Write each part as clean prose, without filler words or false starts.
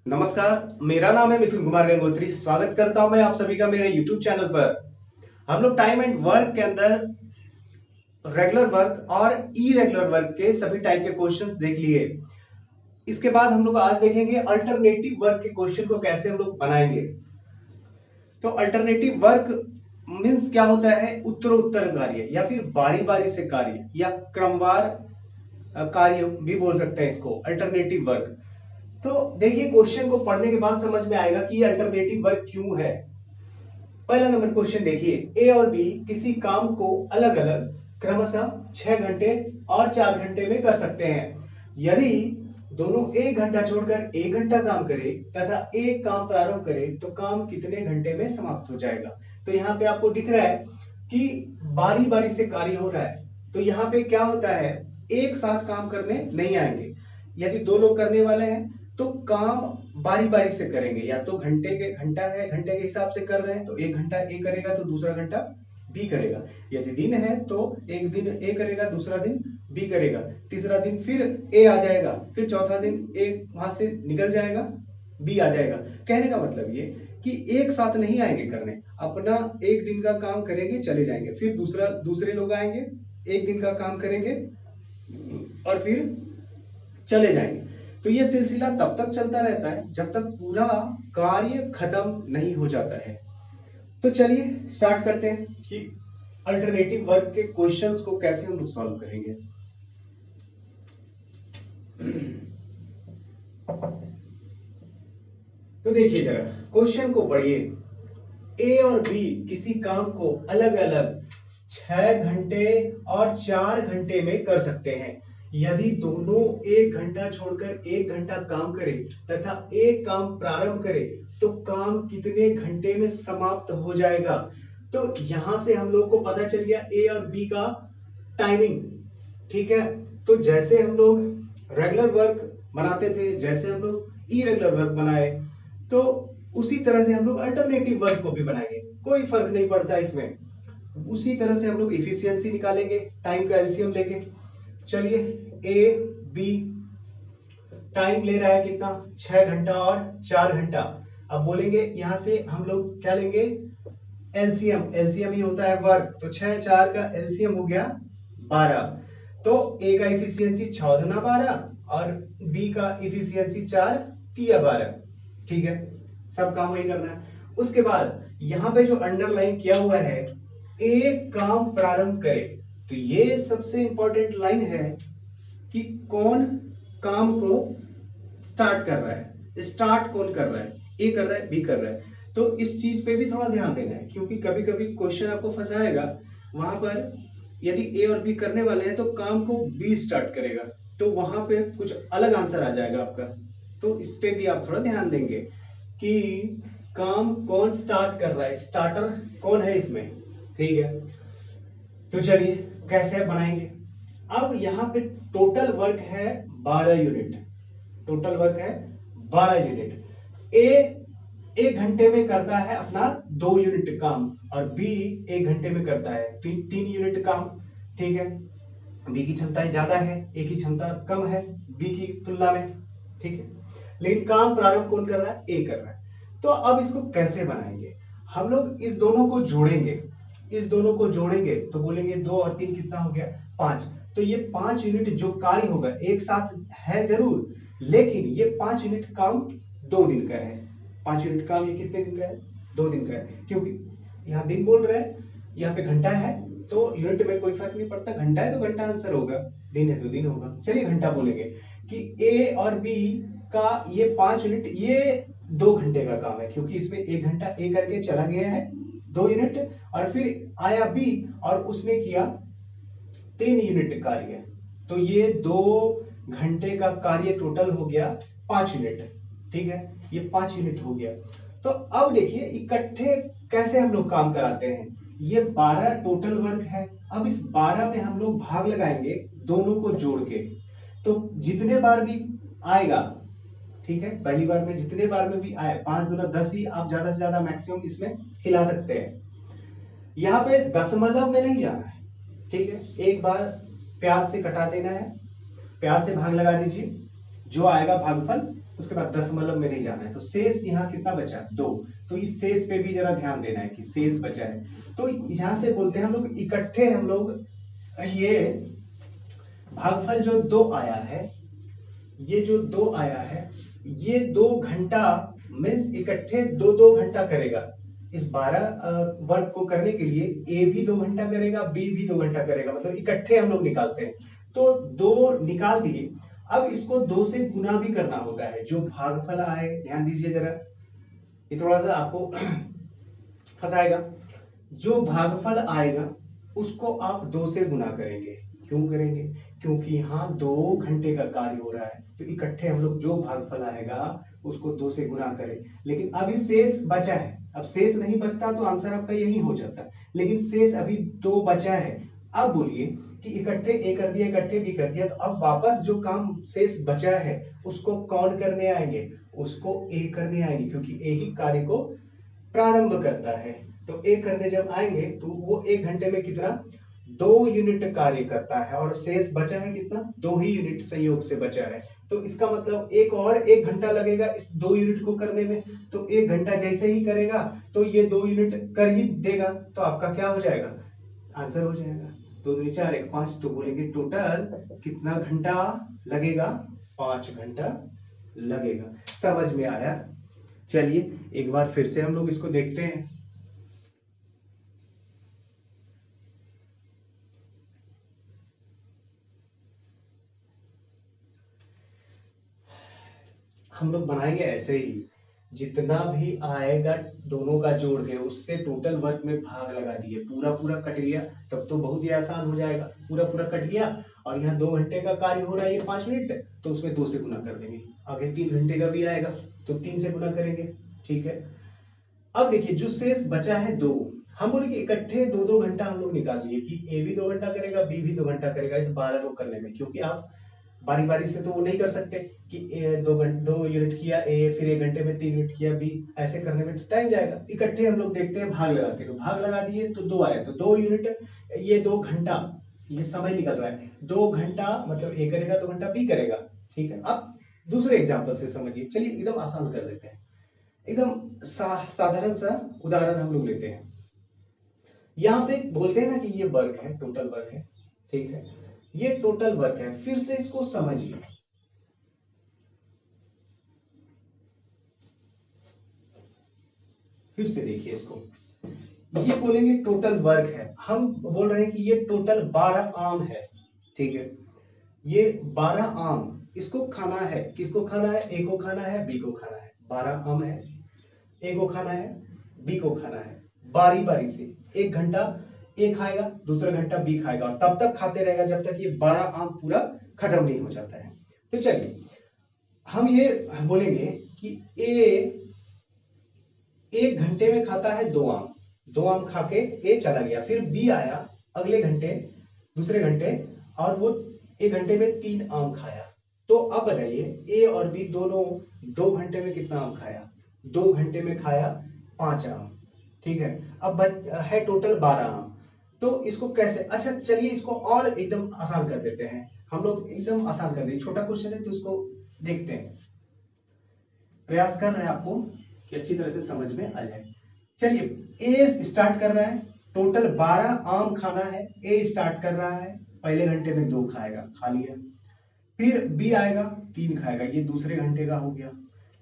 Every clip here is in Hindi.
नमस्कार, मेरा नाम है मिथुन कुमार गंगोत्री। स्वागत करता हूं मैं आप सभी का मेरे YouTube चैनल पर। हम लोग टाइम एंड वर्क के अंदर रेगुलर वर्क और इरेगुलर वर्क के सभी टाइप के क्वेश्चंस देख लिए। इसके बाद हम लोग आज देखेंगे अल्टरनेटिव वर्क के क्वेश्चन को कैसे हम लोग बनाएंगे। तो अल्टरनेटिव वर्क मीन्स क्या होता है? उत्तरोत्तर कार्य या फिर बारी बारी से कार्य या क्रमवार कार्य भी बोल सकते हैं इसको अल्टरनेटिव वर्क। तो देखिए, क्वेश्चन को पढ़ने के बाद समझ में आएगा कि ये अल्टरनेटिव वर्क क्यों है। पहला नंबर क्वेश्चन देखिए, ए और बी किसी काम को अलग अलग क्रमशः 6 घंटे और 4 घंटे में कर सकते हैं। यदि दोनों 1 घंटा छोड़कर 1 घंटा काम करे तथा एक काम प्रारंभ करे तो काम कितने घंटे में समाप्त हो जाएगा। तो यहाँ पे आपको दिख रहा है कि बारी बारी से कार्य हो रहा है। तो यहाँ पे क्या होता है, एक साथ काम करने नहीं आएंगे। यदि दो लोग करने वाले हैं तो काम बारी बारी से करेंगे, या तो घंटा है, घंटे के हिसाब से कर रहे हैं तो 1 घंटा ए करेगा तो दूसरा घंटा बी करेगा। यदि दिन है तो एक दिन ए करेगा, दूसरा दिन बी करेगा, तीसरा दिन फिर ए आ जाएगा, फिर चौथा दिन ए वहां से निकल जाएगा, बी आ जाएगा। कहने का मतलब ये कि एक साथ नहीं आएंगे करने, अपना एक दिन का काम करेंगे चले जाएंगे, फिर दूसरे लोग आएंगे, एक दिन का काम करेंगे और फिर चले जाएंगे। तो ये सिलसिला तब तक चलता रहता है जब तक पूरा कार्य खत्म नहीं हो जाता है। तो चलिए स्टार्ट करते हैं कि अल्टरनेटिव वर्क के क्वेश्चंस को कैसे हम लोग सॉल्व करेंगे। तो देखिए जरा, क्वेश्चन को पढ़िए। ए और बी किसी काम को अलग अलग 6 घंटे और 4 घंटे में कर सकते हैं। यदि दोनों 1 घंटा छोड़कर 1 घंटा काम करें तथा एक काम प्रारंभ करें तो काम कितने घंटे में समाप्त हो जाएगा। तो यहां से हम लोग को पता चल गया ए और बी का टाइमिंग। ठीक है, तो जैसे हम लोग रेगुलर वर्क बनाते थे, जैसे हम लोग इरेगुलर वर्क बनाए, तो उसी तरह से हम लोग अल्टरनेटिव वर्क को भी बनाएंगे। कोई फर्क नहीं पड़ता इसमें। उसी तरह से हम लोग इफिशियंसी निकालेंगे टाइम का एलसीएम लेके। चलिए, ए बी टाइम ले रहा है कितना, 6 घंटा और 4 घंटा। अब बोलेंगे यहां से हम लोग क्या लेंगे, एलसीएम। एलसीएम ही होता है वर्क, तो 6 4 का एलसीएम हो गया 12। तो ए का इफिशियंसी 6 दुना 12 और बी का इफिशियंसी 4 तिया 12। ठीक है, सब काम वही करना है। उसके बाद यहां पे जो अंडरलाइन किया हुआ है, एक काम प्रारंभ करे, तो ये सबसे इंपॉर्टेंट लाइन है कि कौन काम को स्टार्ट कर रहा है। स्टार्ट कौन कर रहा है, ए कर रहा है, बी कर रहा है। तो इस चीज पे भी थोड़ा ध्यान देना है, क्योंकि कभी कभी क्वेश्चन आपको फंसाएगा। वहां पर यदि ए और बी करने वाले हैं तो काम को बी स्टार्ट करेगा, तो वहां पे कुछ अलग आंसर आ जाएगा आपका। तो इस पे भी आप थोड़ा ध्यान देंगे कि काम कौन स्टार्ट कर रहा है, स्टार्टर कौन है इसमें। ठीक है, तो चलिए कैसे बनाएंगे। अब यहाँ पे टोटल वर्क है 12 यूनिट। टोटल वर्क है 12 यूनिट। ए 1 घंटे में करता है अपना 2 यूनिट काम और बी 1 घंटे में करता है 3 यूनिट काम। ठीक है, बी की क्षमता ज्यादा है, ए की क्षमता कम है बी की तुलना में। ठीक है, लेकिन काम प्रारंभ कौन कर रहा है, ए कर रहा है। तो अब इसको कैसे बनाएंगे, हम लोग इस दोनों को जोड़ेंगे। इस दोनों को जोड़ेंगे तो बोलेंगे 2 और 3 कितना हो गया, 5। तो ये 5 यूनिट जो कार्य होगा एक साथ है जरूर, लेकिन ये 5 यूनिट काम 2 दिन का है। 5 यूनिट काम ये कितने दिन का है, 2 दिन का है। क्योंकि यहाँ दिन बोल रहे हैं, यहाँ पे घंटा है, तो यूनिट में कोई फर्क नहीं पड़ता। घंटा है तो घंटा आंसर होगा, दिन है तो दिन होगा। चलिए घंटा बोलेंगे कि ए और बी का ये 5 यूनिट ये 2 घंटे का काम है, क्योंकि इसमें 1 घंटा ए करके चला गया है 2 यूनिट, और फिर आया बी और उसने किया 3 यूनिट कार्य। तो ये 2 घंटे का कार्य टोटल हो गया 5 यूनिट। ठीक है, ये 5 यूनिट हो गया। तो अब देखिए इकट्ठे कैसे हम लोग काम कराते हैं। ये 12 टोटल वर्क है। अब इस 12 में हम लोग भाग लगाएंगे दोनों को जोड़ के। तो जितने बार भी आएगा, ठीक है, पहली बार में जितने बार में भी आए, 5 दूना 10 ही आप ज्यादा से ज्यादा मैक्सिमम इसमें खिला सकते हैं। यहाँ पे दशमलव में नहीं जाना है। ठीक है, एक बार प्यार से कटा देना है, प्यार से भाग लगा दीजिए। जो आएगा भागफल, उसके बाद दशमलव में नहीं जाना है। तो शेष यहाँ कितना बचा, 2। तो इस शेष पे भी जरा ध्यान देना है कि शेष बचा है। तो यहां से बोलते हैं हम लोग इकट्ठे, हम लोग ये भागफल जो 2 आया है, ये जो 2 आया है, ये 2 घंटा मीन्स इकट्ठे 2-2 घंटा करेगा। इस 12 वर्ग को करने के लिए ए भी 2 घंटा करेगा, बी भी 2 घंटा करेगा, मतलब इकट्ठे हम लोग निकालते हैं। तो 2 निकाल दिए, अब इसको 2 से गुना भी करना होता है। जो भागफल आए, ध्यान दीजिए जरा, ये थोड़ा सा आपको फंसाएगा। जो भागफल आएगा उसको आप 2 से गुना करेंगे। क्यों करेंगे? क्योंकि यहाँ 2 घंटे का कार्य हो रहा है, तो इकट्ठे हम लोग जो भागफल आएगा उसको 2 से गुना करें। लेकिन अभी शेष बचा है, अब शेष नहीं बचता तो आंसर आपका यही हो जाता, लेकिन शेष अभी 2 बचा है। अब बोलिए कि इकट्ठे ए कर दिया, इकट्ठे बी कर दिया, तो अब वापस जो काम शेष बचा है उसको कौन करने आएंगे? उसको ए करने आएंगे, क्योंकि ए ही कार्य को प्रारंभ करता है। तो ए करने जब आएंगे तो वो 1 घंटे में कितना, 2 यूनिट कार्य करता है, और शेष बचा है कितना, 2 ही यूनिट संयोग से बचा है। तो इसका मतलब एक और 1 घंटा लगेगा इस 2 यूनिट को करने में। तो 1 घंटा जैसे ही करेगा तो ये 2 यूनिट कर ही देगा, तो आपका क्या हो जाएगा, आंसर हो जाएगा 2 दूनी 4 1 5। तो बोलेंगे टोटल कितना घंटा लगेगा, 5 घंटा लगेगा। समझ में आया? चलिए एक बार फिर से हम लोग इसको देखते हैं। हम लोग बनाएंगे ऐसे ही, जितना भी आएगा दोनों का जोड़ के उससे टोटल वर्क में भाग लगा दिए, पूरा पूरा कट गया, तब तो बहुत ही आसान हो जाएगा। पूरा पूरा कट गया और यहाँ 2 घंटे का कार्य हो रहा है, ये 5 मिनट, तो उसमें 2 से गुना कर देंगे। आगे 3 घंटे का भी आएगा तो 3 से गुना करेंगे। ठीक है, अब देखिए जो शेष बचा है 2, हम बोले कि इकट्ठे 2-2 घंटा हम लोग निकाल लिए कि ए भी 2 घंटा करेगा, बी भी 2 घंटा करेगा इस 12 को करने में, क्योंकि आप बारी बारी से तो वो नहीं कर सकते कि 2 यूनिट किया ए, फिर 1 घंटे में 3 यूनिट किया बी, ऐसे करने में तो टाइम जाएगा। इकट्ठे हम लोग देखते हैं भाग लगा के, तो भाग लगा दिए तो 2 आया, तो 2 यूनिट, ये 2 घंटा, ये समय निकल रहा है, 2 घंटा मतलब ए करेगा, 2 घंटा बी करेगा। ठीक है, अब दूसरे एग्जाम्पल से समझिए। चलिए एकदम आसान कर देते हैं, एकदम साधारण सा उदाहरण हम लोग लेते हैं। यहाँ पे बोलते हैं ना कि ये वर्क है, टोटल वर्क है। ठीक है, ये टोटल वर्क है, फिर से इसको समझिए। फिर से देखिए इसको, ये बोलेंगे टोटल वर्क है, हम बोल रहे हैं कि ये टोटल 12 आम है। ठीक है, ये 12 आम, इसको खाना है, किसको खाना है, ए को खाना है, बी को खाना है। 12 आम है, ए को खाना है, बी को खाना है, बारी बारी से। 1 घंटा ए खाएगा, दूसरा घंटा बी खाएगा, और तब तक खाते रहेगा जब तक ये 12 आम पूरा खत्म नहीं हो जाता है। तो चलिए हम ये बोलेंगे कि ए 1 घंटे में खाता है 2 आम, 2 आम खा के ए चला गया, फिर बी आया अगले घंटे, दूसरे घंटे, और वो 1 घंटे में 3 आम खाया। तो अब बताइए ए और बी दोनों 2 घंटे में कितना आम खाया, 2 घंटे में खाया 5 आम। ठीक है, अब है टोटल 12 आम। तो इसको कैसे, अच्छा चलिए इसको और एकदम आसान कर देते हैं, हम लोग एकदम आसान कर देंगे, छोटा क्वेश्चन है तो इसको देखते हैं। प्रयास कर रहे हैं आपको कि अच्छी तरह से समझ में आ जाए। चलिए ए स्टार्ट कर रहा है, टोटल 12 आम खाना है, ए स्टार्ट कर रहा है, पहले घंटे में 2 खाएगा, खा लिया। फिर बी आएगा 3 खाएगा, ये दूसरे घंटे का हो गया।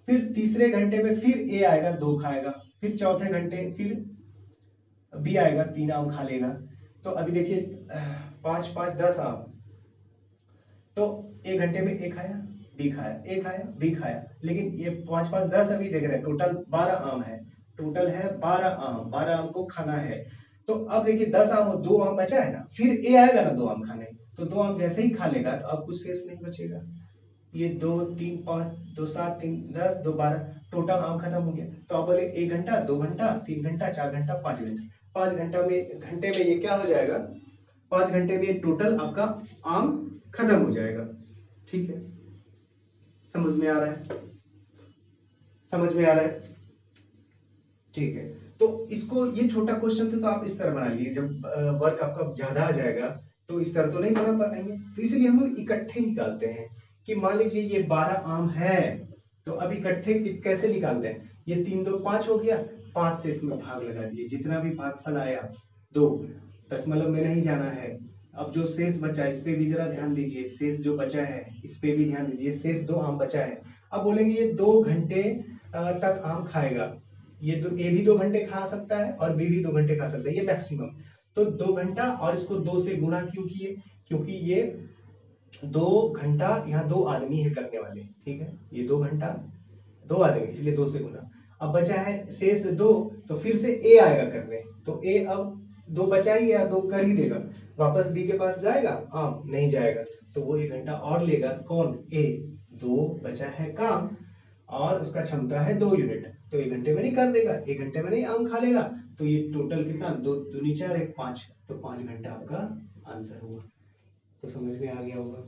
फिर तीसरे घंटे में फिर ए आएगा 2 खाएगा, फिर चौथे घंटे फिर बी आएगा 3 आम खा लेगा। तो अभी देखिए 5 5 10 आम, तो 1 घंटे में ए खाया, बी खाया, ए खाया, बी खाया, लेकिन ये 5 5 10 अभी देख रहे हैं, टोटल 12 आम है, टोटल है 12 आम, 12 आम को खाना है। तो अब देखिए 10 आम और 2 आम बचा है ना, फिर ए आएगा ना 2 आम खाने, तो 2 आम जैसे ही खा लेगा तो अब कुछ शेष नहीं बचेगा। ये 2 3 5 2 7 3 10 2 12, टोटल आम खत्म हो गया। तो आप बोले 1 घंटा, 2 घंटा, 3 घंटा, 4 घंटा, 5 घंटा, 5 घंटे में ये क्या हो जाएगा, 5 घंटे में टोटल आपका आम खत्म हो जाएगा। ठीक है, समझ में आ रहा है, समझ में आ रहा है? ठीक है, तो इसको, ये छोटा क्वेश्चन था तो आप इस तरह बना लीजिए, जब वर्क आपका ज्यादा आ जाएगा तो इस तरह तो नहीं बना पाएंगे, तो इसलिए हम लोग इकट्ठे निकालते हैं कि मान लीजिए ये 12 आम है, तो अब इकट्ठे कैसे निकालते हैं, ये 3 2 5 हो गया, 5 से इसमें भाग लगा दिए, जितना भी भागफल आया 2, दशमलव में नहीं जाना है। अब जो शेष बचा इस पे भी जरा ध्यान दीजिए, शेष जो बचा है इस पे भी ध्यान दीजिए, शेष 2 आम बचा है। अब बोलेंगे ये 2 घंटे तक आम खाएगा, ये ए भी 2 घंटे खा सकता है और बी भी 2 घंटे खा सकता है, ये मैक्सिमम। तो 2 घंटा और इसको 2 से गुणा क्यों किए, क्योंकि ये 2 घंटा, यहाँ 2 आदमी है करने वाले, ठीक है, ये 2 घंटा 2 आदमी, इसलिए 2 से गुणा। अब बचा है शेष 2, तो फिर से ए आएगा करने, तो ए अब 2 बचा ही या 2 कर ही देगा, वापस बी के पास जाएगा, आम नहीं जाएगा, तो वो 1 घंटा और लेगा, कौन, ए। 2 बचा है काम और उसका क्षमता है 2 यूनिट, तो 1 घंटे में नहीं कर देगा, 1 घंटे में नहीं आम खा लेगा, तो ये टोटल कितना, 2 दूनी 4 1 5, तो 5 घंटा आपका आंसर हुआ। तो समझ में आ गया होगा,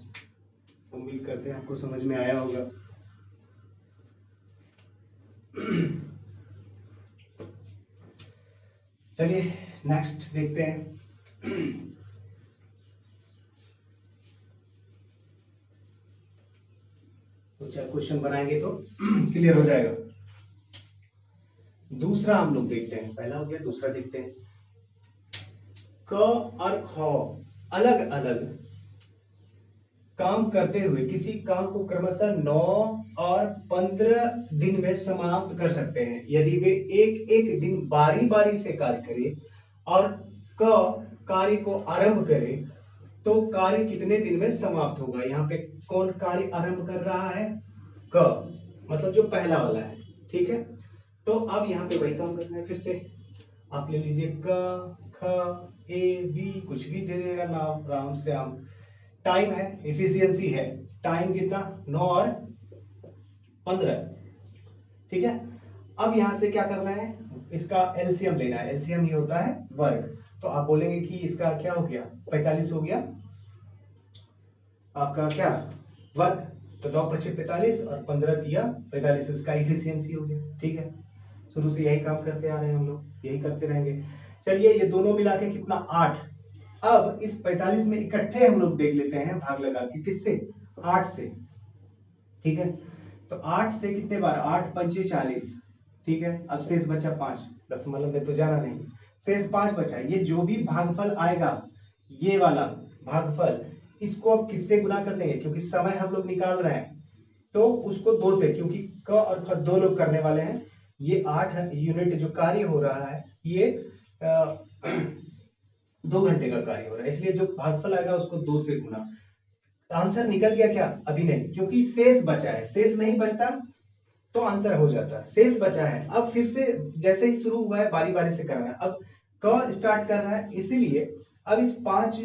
उम्मीद करते हैं आपको समझ में आया होगा। चलिए नेक्स्ट देखते हैं। तो चल क्वेश्चन बनाएंगे तो क्लियर हो जाएगा। दूसरा हम लोग देखते हैं, पहला हो गया, दूसरा देखते हैं। क और ख अलग अलग काम करते हुए किसी काम को क्रमशः 9 और 15 दिन में समाप्त कर सकते हैं, यदि वे एक एक दिन बारी बारी से कार्य करें और क कार्य को आरंभ करे, तो कार्य कितने दिन में समाप्त होगा। यहाँ पे कौन कार्य आरंभ कर रहा है, क, मतलब जो पहला वाला है, ठीक है। तो अब यहाँ पे वही काम करना है, फिर से आप ले लीजिए क ख ए बी, कुछ भी दे देगा नाम, राम से आम। टाइम है, एफिशिएंसी है, टाइम कितना, 9 और 15, ठीक है। अब यहां से क्या करना है, इसका एलसीएम लेना है, एलसीएम ही होता है वर्ग, तो आप बोलेंगे कि इसका क्या हो गया, 45 हो गया आपका क्या वर्ग, तो 9 × 45 और 15 दिया 45, इसका एफिशिएंसी हो गया, ठीक है। शुरू से यही काम करते आ रहे हैं हम लोग, यही करते रहेंगे। चलिए ये दोनों मिला के कितना, 8। अब इस 45 में इकट्ठे हम लोग देख लेते हैं भाग लगा के, किससे, 8 से, ठीक है। तो 8 से कितने बार, 8 पंचे 40, ठीक है। अब शेष बचा 5, दशमलव में तो जाना नहीं, शेष 5 बचा। ये जो भी भागफल आएगा, ये वाला भागफल, इसको अब किससे गुना कर देंगे, क्योंकि समय हम लोग निकाल रहे हैं, तो उसको 2 से, क्योंकि क और ख 2 लोग करने वाले हैं। ये 8 यूनिट जो कार्य हो रहा है, ये 2 घंटे का कार्य हो रहा है, इसलिए जो भागफल आएगा उसको 2 से गुना। आंसर निकल गया क्या, अभी नहीं, क्योंकि शेष बचा है, शेष नहीं बचता तो आंसर हो जाता, शेष बचा है। अब फिर से जैसे ही शुरू हुआ है बारी बारी से करना है, अब क स्टार्ट कर रहा है, इसीलिए अब इस 5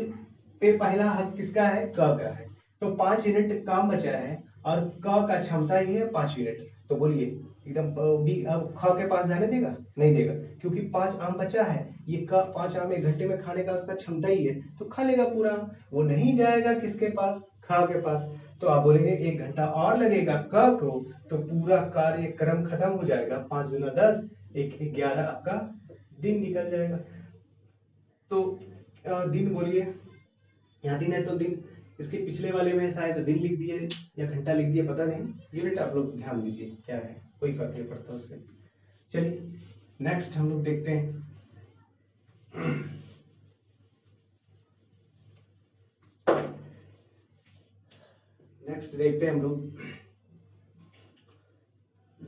पे पहला हक किसका है, क का है, तो 5 यूनिट काम बचा है और क का क्षमता ही है 5 यूनिट, तो बोलिए एकदम बी, अब ख के पास जाने देगा, नहीं देगा, क्योंकि 5 आम बचा है, ये क 5 आम 1 घंटे में खाने का उसका क्षमता ही है, तो खा लेगा पूरा, वो नहीं जाएगा किसके पास, ख के पास। तो आप बोलेंगे 1 घंटा और लगेगा क को, तो पूरा कार्यक्रम खत्म हो जाएगा, 5 दूना 10, 1 11 आपका दिन निकल जाएगा। तो दिन बोलिए, यहाँ दिन है तो दिन, इसके पिछले वाले में शायद दिन लिख दिए या घंटा लिख दिए, पता नहीं, यूनिट आप लोग ध्यान दीजिए क्या है, कोई फर्क नहीं पड़ता उससे। चलिए नेक्स्ट हम लोग देखते हैं। नेक्स्ट देखते हैं हम लोग,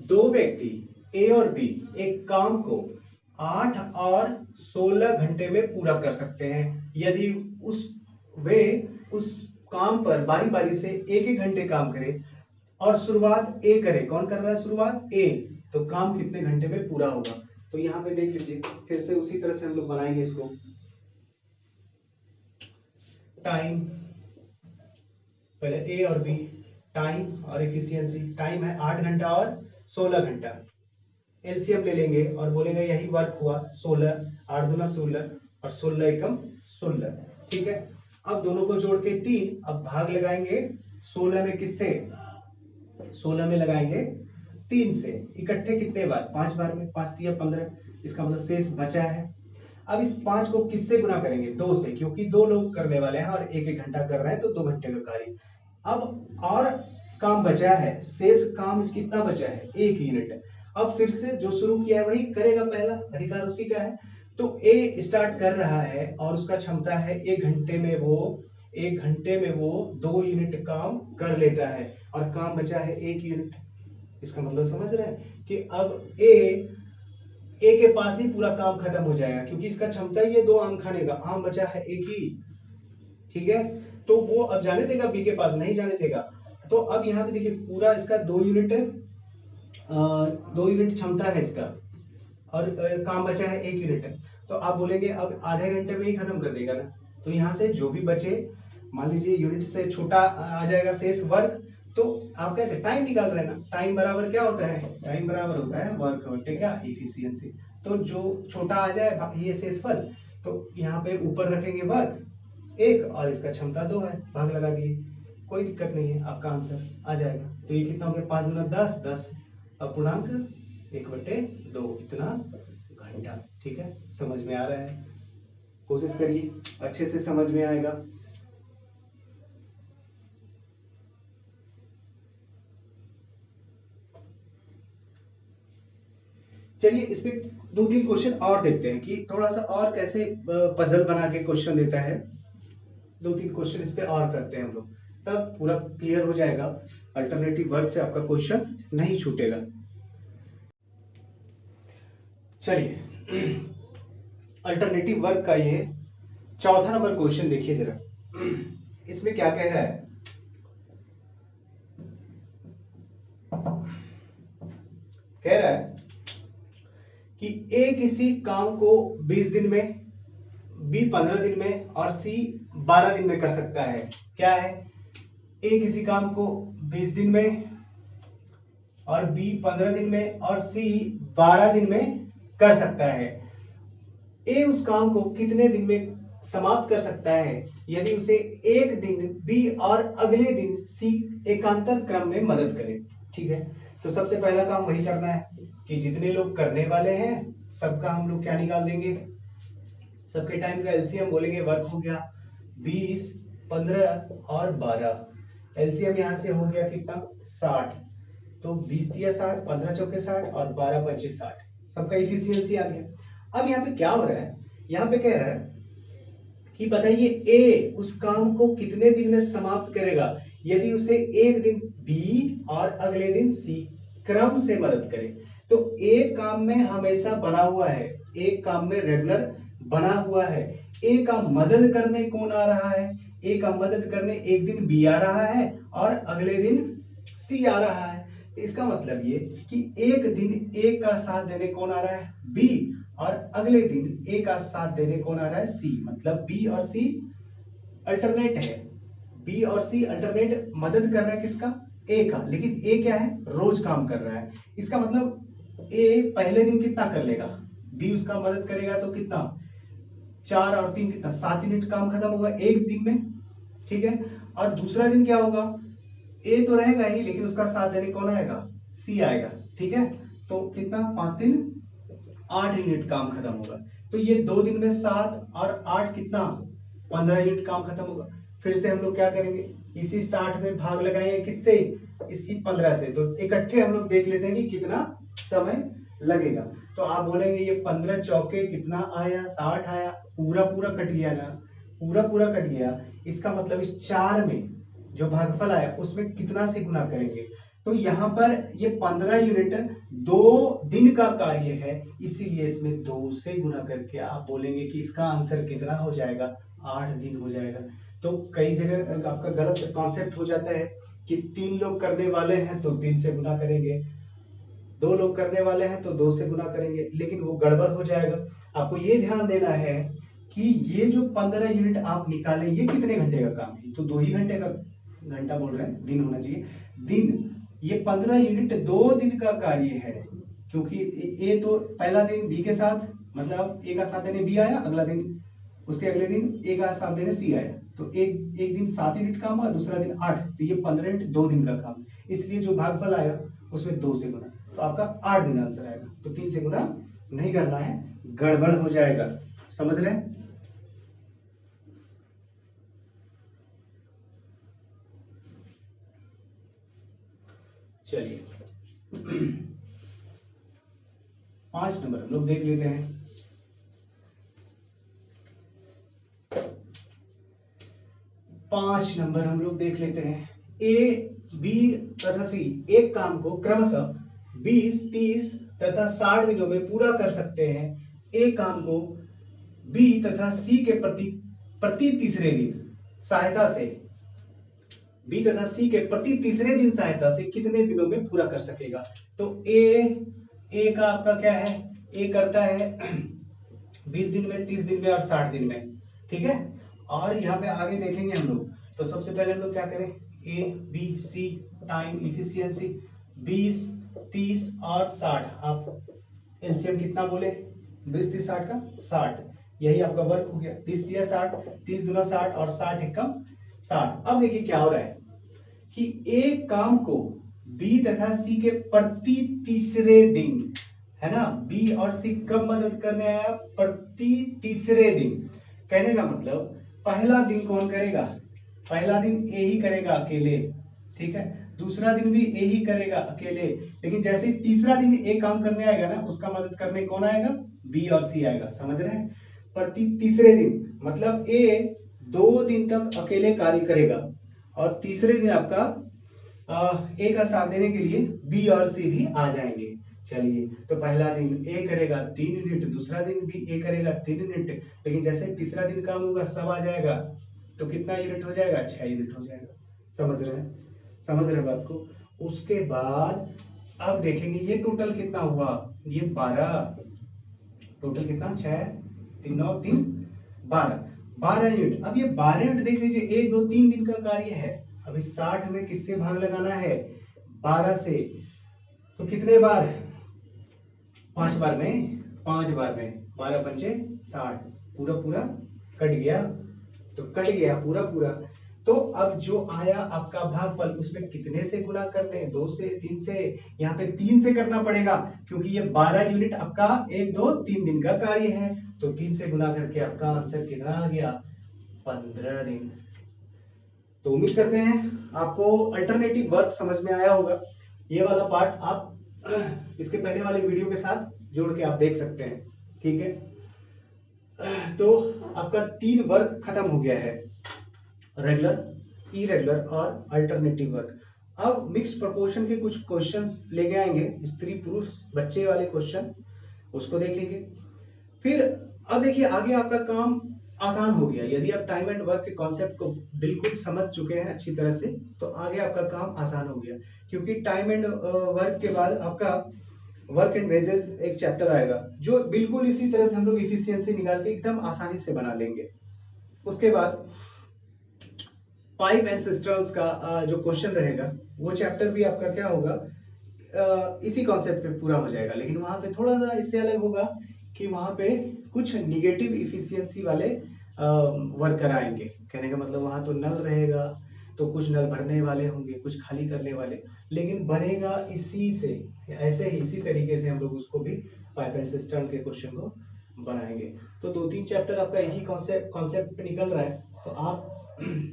2 व्यक्ति ए और बी एक काम को 8 और 16 घंटे में पूरा कर सकते हैं, यदि वे उस काम पर बारी बारी से 1-1 घंटे काम करें और शुरुआत ए करे, कौन कर रहा है शुरुआत, ए, तो काम कितने घंटे में पूरा होगा। तो यहाँ पे देख लीजिए, फिर से उसी तरह से हम लोग बनाएंगे इसको, टाइम, पहले ए और बी, टाइम और एफिशिएंसी, टाइम है 8 घंटा और 16 घंटा, एलसीएम ले लेंगे और बोलेंगे यही वर्क हुआ 16, 8 दूना 16 और 16 एकम 16, ठीक है। अब दोनों को जोड़ के 3, अब भाग लगाएंगे 16 में, किससे, 16 में लगाएंगे 3 से, इकट्ठे कितने बार, 5 बार में, 5 दिया 15, इसका मतलब शेष बचा है। अब इस 5 को किससे गुना करेंगे, 2 से, क्योंकि 2 लोग करने वाले हैं और 1-1 घंटा कर रहे हैं, तो 2 घंटे का कार्य। अब और काम बचा है, शेष काम कितना बचा है 1 यूनिट। अब फिर से जो शुरू किया है वही करेगा, पहला अधिकार उसी का है। तो ए स्टार्ट कर रहा है और उसका क्षमता है 1 घंटे में वो 2 यूनिट काम कर लेता है और काम बचा है 1 यूनिट। इसका मतलब समझ रहे हैं कि अब ए के पास ही पूरा काम खत्म हो जाएगा, क्योंकि इसका क्षमता ही है 2 आम खाने का, आम बचा है 1 ही, ठीक है। तो वो अब जाने देगा बी के पास, नहीं जाने देगा। तो अब यहाँ पे देखिए पूरा इसका 2 यूनिट 2 यूनिट क्षमता है इसका और काम बचा है 1 यूनिट। तो आप बोलेंगे अब आधे घंटे में ही खत्म कर देगा ना, तो यहाँ से जो भी बचे, मान लीजिए यूनिट से छोटा आ जाएगा शेष वर्क, तो आप कैसे टाइम निकाल रहे हैं ना, टाइम बराबर क्या होता है, टाइम बराबर होता है वर्क बटे क्या एफिशिएंसी। तो जो छोटा आ जाए ये शेषफल, तो यहाँ पे ऊपर रखेंगे वर्क 1 और इसका क्षमता 2 है, भाग लगा दिए, कोई दिक्कत नहीं है, आपका आंसर आ जाएगा। तो ये कितना हो गया 5 गुना 10, 10 अपूर्णांक 1/2 इतना घंटा, ठीक है। समझ में आ रहा है, कोशिश करिए अच्छे से समझ में आएगा। चलिए इस पे 2-3 क्वेश्चन और देखते हैं कि थोड़ा सा और कैसे पजल बना के क्वेश्चन देता है। 2-3 क्वेश्चन इस पे और करते हैं हम लोग, तब पूरा क्लियर हो जाएगा, अल्टरनेटिव वर्क से आपका क्वेश्चन नहीं छूटेगा। चलिए अल्टरनेटिव वर्क का ये चौथा नंबर क्वेश्चन देखिए जरा, इसमें क्या कह रहा है, कह रहा है कि ए किसी काम को 20 दिन में, बी 15 दिन में और सी 12 दिन में कर सकता है। क्या है, ए किसी काम को 20 दिन में और बी 15 दिन में और सी 12 दिन में कर सकता है। ए उस काम को कितने दिन में समाप्त कर सकता है यदि उसे एक दिन बी और अगले दिन सी एकांतर क्रम में मदद करे, ठीक है। तो सबसे पहला काम वही करना है कि जितने लोग करने वाले हैं सबका हम लोग क्या निकाल देंगे, सबके टाइम का एलसीएम बोलेंगे, वर्क हो गया 20, 15 और 12, एलसीएम यहां से हो गया कितना 60, तो 20 दिया 60, 15 चौके 60 और 12 पंचे 60, सबका इफिशियंसी आ गया। अब यहाँ पे क्या हो रहा है, यहाँ पे कह रहा है कि बताइए ए उस काम को कितने दिन में समाप्त करेगा यदि उसे एक दिन बी और अगले दिन सी क्रम से मदद करे। तो एक काम में हमेशा बना हुआ है, एक काम में रेगुलर बना हुआ है, ए का मदद करने कौन आ रहा है, ए का मदद करने एक दिन बी आ रहा है और अगले दिन सी आ रहा है। तो इसका मतलब ये कि एक दिन ए का साथ देने कौन आ रहा है बी और अगले दिन ए का साथ देने कौन आ रहा है सी, मतलब बी और सी अल्टरनेट है, बी और सी अल्टरनेट मदद कर रहा है किसका ए का, लेकिन ए क्या है रोज काम कर रहा है। इसका मतलब ए पहले दिन कितना कर लेगा, बी उसका मदद करेगा तो कितना 4 और 3 कितना 7 यूनिट काम खत्म होगा एक दिन में, ठीक है। और दूसरा दिन क्या होगा, ए तो रहेगा ही लेकिन उसका साथ देने कौन आएगा सी आएगा, ठीक है। तो कितना 5 दिन 8 यूनिट काम खत्म होगा। तो ये 2 दिन में 7 और 8 कितना 15 यूनिट काम खत्म होगा। फिर से हम लोग क्या करेंगे, इसी 60 में भाग लगाएंगे किससे, इसी 15 से, तो इकट्ठे हम लोग देख लेते हैं कि कितना समय लगेगा। तो आप बोलेंगे ये 15 चौके कितना आया 60 आया, पूरा पूरा कट गया ना, पूरा पूरा कट गया। इसका मतलब इस 4 में जो भागफल आया उसमें कितना से गुना करेंगे, तो यहाँ पर ये 15 यूनिट 2 दिन का कार्य है, इसीलिए इसमें 2 से गुना करके आप बोलेंगे कि इसका आंसर कितना हो जाएगा 8 दिन हो जाएगा। तो कई जगह आपका गलत कॉन्सेप्ट हो जाता है कि 3 लोग करने वाले हैं तो 3 से गुना करेंगे, 2 लोग करने वाले हैं तो 2 से गुना करेंगे, लेकिन वो गड़बड़ हो जाएगा। आपको ये ध्यान देना है कि ये जो 15 यूनिट आप निकाले ये कितने घंटे का काम है, तो 2 ही घंटे का, घंटा बोल रहे हैं दिन होना चाहिए, दिन। ये 15 यूनिट 2 दिन का कार्य है, क्योंकि ए तो पहला दिन बी के साथ, मतलब ए का साथ देने बी आया, अगला दिन उसके अगले दिन ए का साथ देने सी आया, तो एक दिन 7 यूनिट काम हुआ, दूसरा दिन 8, तो ये 15 यूनिट 2 दिन का काम, इसलिए जो भागफल आया उसमें 2 से गुना, तो आपका 8 दिन आंसर आएगा। तो 3 से गुना नहीं करना है, गड़बड़ हो जाएगा, समझ रहे हैं। चलिए 5 नंबर हम लोग देख लेते हैं। पांच नंबर हम लोग देख लेते हैं। ए, बी तथा सी एक काम को क्रमशः 20, 30 तथा 60 दिनों में पूरा कर सकते हैं। ए काम को बी तथा सी के प्रति तीसरे दिन सहायता से कितने दिनों में पूरा कर सकेगा? तो ए का आपका क्या है? ए करता है 20 दिन में, 30 दिन में और 60 दिन में, ठीक है। और यहाँ पे आगे देखेंगे हम लोग। तो सबसे पहले हम लोग क्या करें? A B C time efficiency 20, 30 और 60। आप एलसीएम कितना बोले? 20, 30, 60 का 60, यही आपका वर्क हो गया। 30 दिया 60, 30 गुना 60 और 60 एकम 60। अब देखिए क्या हो रहा है कि एक काम को बी तथा सी के प्रति तीसरे दिन, है ना, बी और सी कब मदद करने आया? प्रति तीसरे दिन। कहने का मतलब पहला दिन कौन करेगा? पहला दिन ए ही करेगा अकेले, ठीक है। दूसरा दिन भी ए ही करेगा अकेले, लेकिन जैसे ही तीसरा दिन ए काम करने आएगा ना, उसका मदद करने कौन आएगा? बी और सी आएगा। समझ रहे हैं? प्रति तीसरे दिन मतलब ए 2 दिन तक अकेले कार्य करेगा और तीसरे दिन आपका ए का साथ देने के लिए बी और सी भी आ जाएंगे। चलिए, तो पहला दिन ए करेगा 3 यूनिट, दूसरा दिन भी ए करेगा 3 यूनिट, लेकिन जैसे तीसरा दिन काम होगा सब आ जाएगा, तो कितना यूनिट हो जाएगा? 6 यूनिट हो जाएगा। समझ रहे हैं? समझ रहे हैं बात को? उसके बाद अब देखेंगे ये टोटल कितना हुआ? ये 12, टोटल कितना? 6, 3, 9, 3, 12 यूनिट। अब ये 12 यूनिट देख लीजिए, 1, 2, 3 दिन का कार्य है। अभी 60 में किससे भाग लगाना है? 12 से। तो कितने बार? 5 बार में, 5 बार में 12 पंचे 60, पूरा पूरा कट गया। तो कट गया पूरा पूरा। तो अब जो आया आपका भागफल, उसमें कितने से गुना कर दें? 2 से, 3 से। यहाँ पे 3 से करना पड़ेगा क्योंकि ये 12 यूनिट आपका 1, 2, 3 दिन का कार्य है। तो 3 से गुना करके आपका आंसर कितना आ गया? 15 दिन। तो उम्मीद करते हैं आपको अल्टरनेटिव वर्क समझ में आया होगा। ये वाला पार्ट आप इसके पहले वाले वीडियो के साथ जोड़ के आप देख सकते हैं, ठीक है। तो आपका 3 वर्क खत्म हो गया है, रेगुलर, इरेगुलर और अल्टरनेटिव वर्क। अब मिक्स प्रोपोर्शन के कुछ क्वेश्चंस लेके आएंगे, स्त्री पुरुष बच्चे वाले क्वेश्चन, उसको देख लेंगे। फिर अब देखिए आगे आपका काम आसान हो गया। यदि आप टाइम एंड वर्क के कॉन्सेप्ट को बिल्कुल समझ चुके हैं अच्छी तरह से, तो आगे आपका काम आसान हो गया, क्योंकि टाइम एंड वर्क के बाद आपका वर्क एंड वेजेस एक चैप्टर आएगा, जो बिल्कुल इसी तरह से हम लोग इफिशियंसी निकाल के एकदम आसानी से बना लेंगे। उसके बाद पाइप एंड सिस्टर्न्स का जो क्वेश्चन रहेगा, वो चैप्टर भी आपका क्या होगा, इसी कॉन्सेप्ट पे पूरा हो जाएगा। लेकिन वहां पे थोड़ा सा इससे अलग होगा कि वहां पे कुछ निगेटिव इफिशियंसी वाले वर्कर आएंगे। कहने का मतलब वहां तो नल रहेगा, तो कुछ नल भरने वाले होंगे, कुछ खाली करने वाले, लेकिन बनेगा इसी से, ऐसे ही इसी तरीके से हम लोग उसको भी पाइप एंड सिस्टम के क्वेश्चन को बनाएंगे। तो 2-3 चैप्टर आपका एक ही कॉन्सेप्ट पे निकल रहा है। तो आप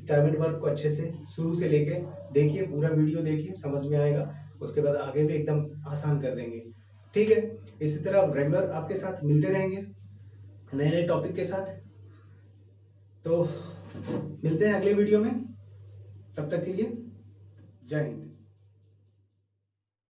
टाइम एंड वर्क को अच्छे से शुरू से लेके देखिए, पूरा वीडियो देखिए, समझ में आएगा। उसके बाद आगे भी एकदम आसान कर देंगे, ठीक है। इसी तरह रेगुलर आपके साथ मिलते रहेंगे नए नए टॉपिक के साथ। तो मिलते हैं अगले वीडियो में, तब तक के लिए जय हिंद।